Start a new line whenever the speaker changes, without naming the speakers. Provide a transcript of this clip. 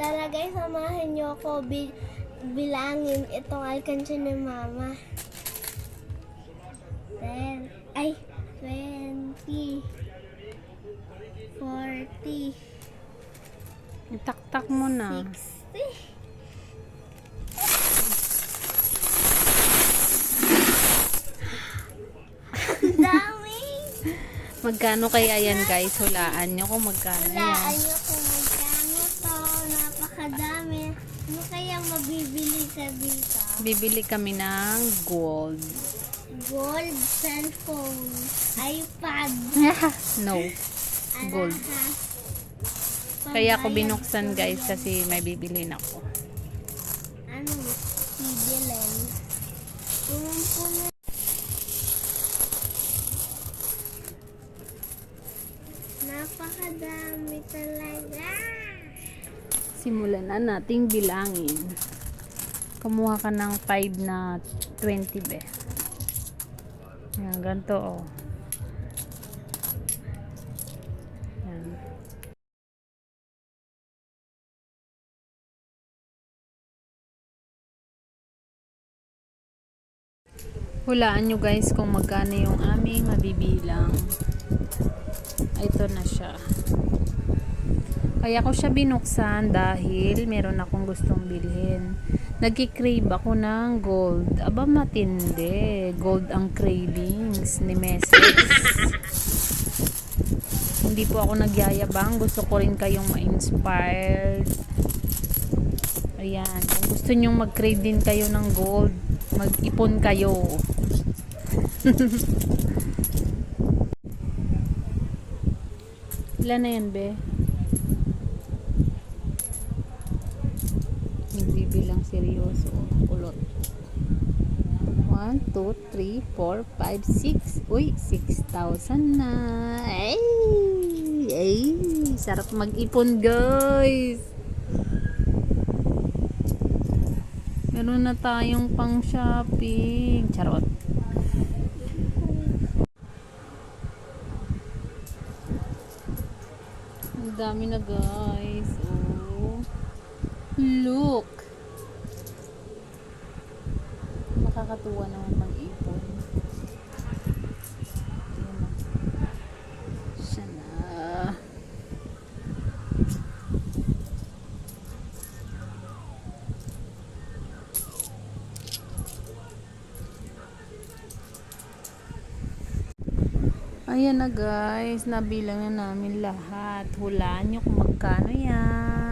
Tara guys, samahan niyo ako bilangin itong alkansya ni Mama. 10, ay, 20, 40,
Itaktak mo na.
60. Ang dami!
Magkano kaya yan guys? Hulaan nyo kung magkano
Wala,
yan.
ayun kung magkano to. Napakadami. Ano kaya mabibili ka dito?
Bibili kami ng gold.
Gold cellphone, iPad.
No. Gold.
Alahas.
Kaya ako
Pambayad
binuksan
ko
guys
yan.
kasi may bibilin ako.
Ano? Bibilin. Puno. Napakadami talaga.
Simulan na nating bilangin. Kumuha ka ng 5 na 20 be. Yan, ganito oh. Yan. Hulaan nyo guys kung magkano yung aming mabibilang. Ito na siya. Kaya ko siya binuksan dahil meron akong gustong bilhin. Nagki-crave ako ng gold. Aba matindi. Gold ang cravings ni Meses. Hindi po ako nagyayabang. Gusto ko rin kayong ma-inspired. Ayan. Kung gusto nyong mag-crave din kayo ng gold, mag-ipon kayo. Ilan na yan, be? Nagbibilang seryoso. Kulot. 1, 2, 3, 4, 5, 6. Uy, 6,000 na. Ay! Ay! Sarap mag-ipon, guys. Meron na tayong pang shopping. Charot. Ang dami na guys. Oh. Look. Nakakatuwa naman mag-ipon. Ayan na. Siya na. Ayan na guys. Nabilang na namin lahat. Hulaan nyo kung magkano yan.